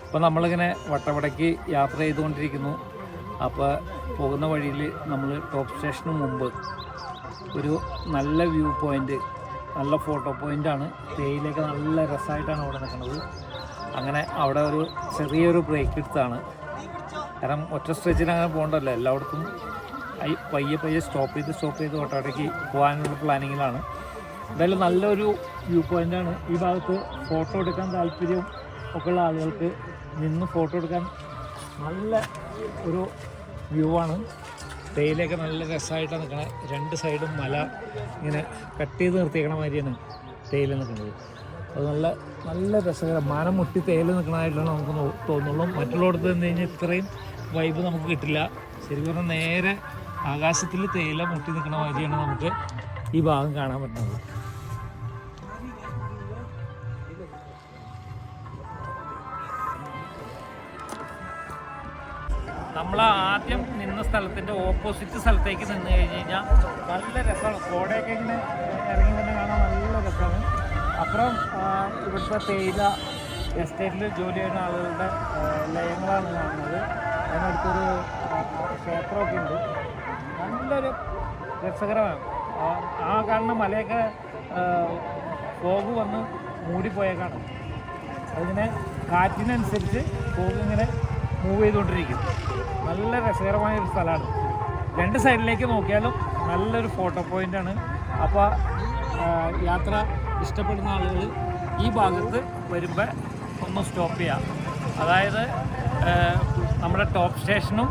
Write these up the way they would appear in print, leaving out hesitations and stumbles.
അപ്പോൾ നമ്മളിങ്ങനെ വട്ടവടയ്ക്ക് യാത്ര ചെയ്തുകൊണ്ടിരിക്കുന്നു. അപ്പോൾ പോകുന്ന വഴിയിൽ നമ്മൾ ടോപ്പ് സ്റ്റേഷന് മുമ്പ് ഒരു നല്ല വ്യൂ പോയിൻ്റ്, നല്ല ഫോട്ടോ പോയിൻ്റാണ്. തേയിലൊക്കെ നല്ല രസമായിട്ടാണ് അവിടെ നിൽക്കുന്നത്. അങ്ങനെ അവിടെ ഒരു ചെറിയൊരു ബ്രേക്ക് എടുത്താണ്. കാരണം ഒറ്റ സ്ട്രെച്ചിന് അങ്ങനെ പോകണ്ടല്ലോ, എല്ലായിടത്തും പയ്യെ സ്റ്റോപ്പ് ചെയ്ത് വട്ടവടയ്ക്ക് പോകാനുള്ള പ്ലാനിങ്ങിലാണ്. എന്തായാലും നല്ലൊരു വ്യൂ പോയിൻ്റാണ്. ഈ ഭാഗത്ത് ഫോട്ടോ എടുക്കാൻ താല്പര്യം ഒക്കെ ഉള്ള ആളുകൾക്ക് നിന്ന് ഫോട്ടോ എടുക്കാൻ നല്ല ഒരു വ്യൂ ആണ്. തേയിലയൊക്കെ നല്ല രസമായിട്ടാണ് നിൽക്കണത്. രണ്ട് സൈഡും മല ഇങ്ങനെ കട്ട് ചെയ്ത് നിർത്തിയേക്കണ മാതിരിയാണ് തേയില നിൽക്കുന്നത്. അത് നല്ല രസകരം, മാനം മുട്ടി തേയില നിൽക്കണതായിട്ടാണ് നമുക്ക് തോന്നുള്ളൂ. മറ്റുള്ളടത്ത് നിന്ന് കഴിഞ്ഞാൽ ഇത്രയും വൈബ് നമുക്ക് കിട്ടില്ല. ശരിക്കും പറഞ്ഞാൽ നേരെ ആകാശത്തിൽ തേയില മുട്ടി നിൽക്കണ മാതിരിയാണ് നമുക്ക് ഈ ഭാഗം കാണാൻ പറ്റുന്നത്. നമ്മൾ ആദ്യം നിന്ന സ്ഥലത്തിൻ്റെ ഓപ്പോസിറ്റ് സ്ഥലത്തേക്ക് നിന്ന് കഴിഞ്ഞ് കഴിഞ്ഞാൽ നല്ല രസമാണ്. കോടയൊക്കെ ഇങ്ങനെ ഇറങ്ങി തന്നെ കാണാൻ നല്ല രസമാണ്. അപ്പുറം ഇവിടുത്തെ തേയില എസ്റ്റേറ്റിൽ ജോലി ചെയ്യുന്ന ആളുകളുടെ ലയങ്ങളാണ് കാണുന്നത്. അതിനടുത്തൊരു ക്ഷേത്രമൊക്കെ ഉണ്ട്. നല്ലൊരു രസകരമാണ്. ആ കാണുന്ന മലയൊക്കെ ഫോഗ് വന്ന് മൂടിപ്പോയേക്കാണ്. അതിങ്ങനെ കാറ്റിനനുസരിച്ച് ഫോഗ് ഇങ്ങനെ മൂവ് ചെയ്തുകൊണ്ടിരിക്കും. നല്ല രസകരമായൊരു സ്ഥലമാണ്. രണ്ട് സൈഡിലേക്ക് നോക്കിയാലും നല്ലൊരു ഫോട്ടോ പോയിൻ്റാണ്. അപ്പോൾ യാത്ര ഇഷ്ടപ്പെടുന്ന ആളുകൾ ഈ ഭാഗത്ത് വരുമ്പോൾ ഒന്ന് സ്റ്റോപ്പ് ചെയ്യാം. അതായത് നമ്മുടെ ടോപ്പ് സ്റ്റേഷനും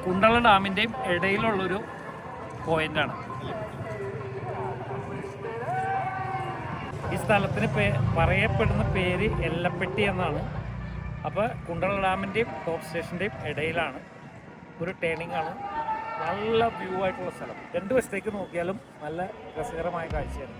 കുണ്ടള ഡാമിൻ്റെയും ഇടയിലുള്ളൊരു പോയിൻ്റാണ്. ഈ സ്ഥലത്തിന് പറയപ്പെടുന്ന പേര് എല്ലപ്പെട്ടി എന്നാണ്. അപ്പോൾ കുണ്ടള ഡാമിൻ്റെയും ടോപ്പ് സ്റ്റേഷൻ്റെയും ഇടയിലാണ് ഒരു ടേണിംഗ് ആണ്. നല്ല വ്യൂ ആയിട്ടുള്ള സ്ഥലം. രണ്ട് വശത്തേക്ക് നോക്കിയാലും നല്ല രസകരമായ കാഴ്ചയാണ്.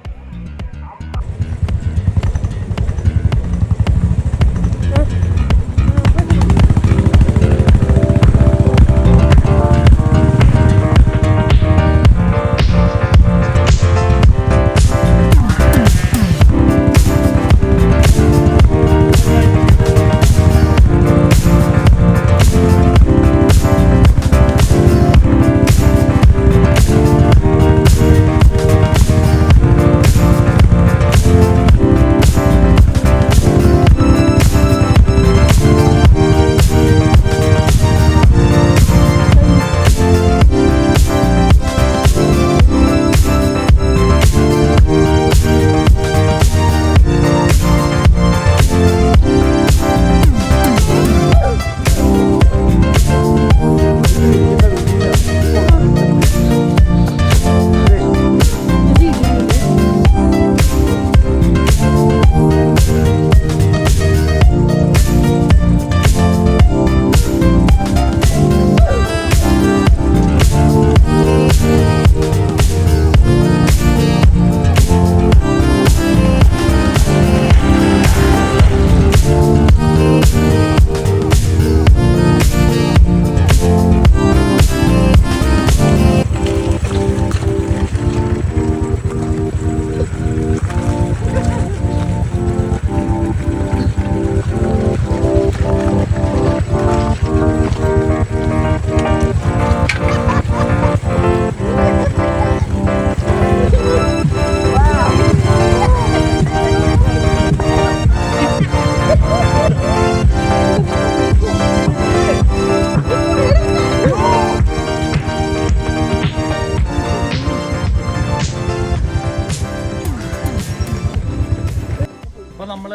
അപ്പോൾ നമ്മൾ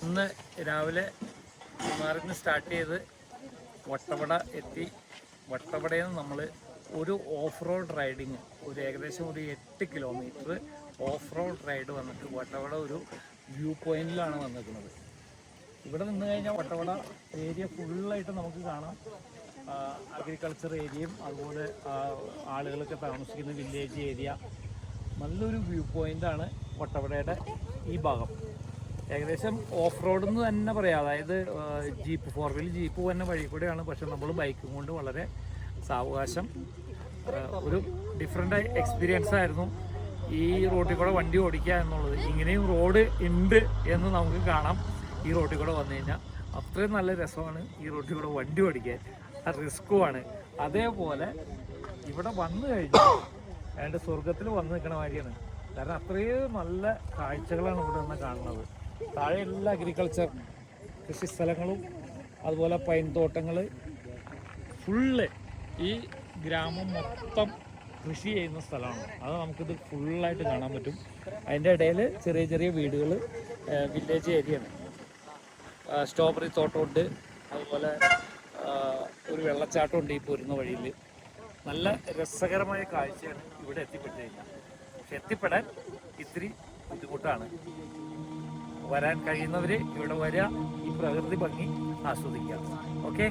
ഇന്ന് രാവിലെ മൂന്നാറിൽ സ്റ്റാർട്ട് ചെയ്ത് വട്ടവട എത്തി. വട്ടവടയിൽ നിന്ന് നമ്മൾ ഒരു ഓഫ് റോഡ് റൈഡിങ്, ഒരു ഏകദേശം ഒരു 8 കിലോമീറ്റർ ഓഫ് റോഡ് റൈഡ് വന്നിട്ട് വട്ടവട ഒരു വ്യൂ പോയിന്റിലാണ് വന്നിരിക്കുന്നത്. ഇവിടെ നിന്ന് കഴിഞ്ഞാൽ വട്ടവട ഏരിയ ഫുള്ളായിട്ട് നമുക്ക് കാണാം. അഗ്രികൾച്ചർ ഏരിയയും അതുപോലെ ആളുകളൊക്കെ താമസിക്കുന്ന വില്ലേജ് ഏരിയ, നല്ലൊരു വ്യൂ പോയിൻ്റാണ് വട്ടവടയുടെ ഈ ഭാഗം. ഏകദേശം ഓഫ് റോഡ് എന്ന് തന്നെ പറയാം. അതായത് ജീപ്പ്, 4 വീൽ ജീപ്പ് തന്നെ വഴി കൂടെയാണ്. പക്ഷെ നമ്മൾ ബൈക്കും കൊണ്ട് വളരെ സാവകാശം, ഒരു ഡിഫറെൻ്റ് എക്സ്പീരിയൻസ് ആയിരുന്നു ഈ റോഡിൽ കൂടെ വണ്ടി ഓടിക്കുക എന്നുള്ളത്. ഇങ്ങനെയും റോഡ് ഉണ്ട് എന്ന് നമുക്ക് കാണാം ഈ റോഡിൽ കൂടെ വന്നു കഴിഞ്ഞാൽ. അത്രയും നല്ല രസമാണ് ഈ റോഡിൽ കൂടെ വണ്ടി ഓടിക്കാൻ. റിസ്ക്കുമാണ്. അതേപോലെ ഇവിടെ വന്നു കഴിഞ്ഞാൽ അതിൻ്റെ സ്വർഗത്തിൽ വന്ന് നിൽക്കണ മാതിരിയാണ്. കാരണം അത്രയും നല്ല കാഴ്ചകളാണ് ഇവിടെ നിന്ന് കാണുന്നത്. താഴെ എല്ലാ അഗ്രികൾച്ചർ കൃഷി സ്ഥലങ്ങളും അതുപോലെ പൈൻ തോട്ടങ്ങൾ, ഫുള്ള് ഈ ഗ്രാമം മൊത്തം കൃഷി ചെയ്യുന്ന സ്ഥലമാണ്. അത് നമുക്കിത് ഫുള്ളായിട്ട് കാണാൻ പറ്റും. അതിൻ്റെ ഇടയിൽ ചെറിയ ചെറിയ വീടുകൾ, വില്ലേജ് ഏരിയയാണ്. സ്ട്രോബെറി തോട്ടമുണ്ട്, അതുപോലെ ഒരു വെള്ളച്ചാട്ടമുണ്ട് ഈ പോരുന്ന വഴിയിൽ. നല്ല രസകരമായ കാഴ്ചയാണ് ഇവിടെ എത്തിപ്പെട്ട് കഴിഞ്ഞാൽ. പക്ഷെ എത്തിപ്പെടാൻ ഇത്തിരി ബുദ്ധിമുട്ടാണ്. വരാൻ കഴിയുന്നവർ ഇവിടെ വരിക, ഈ പ്രകൃതി ഭംഗി ആസ്വദിക്കുക. ഓക്കെ.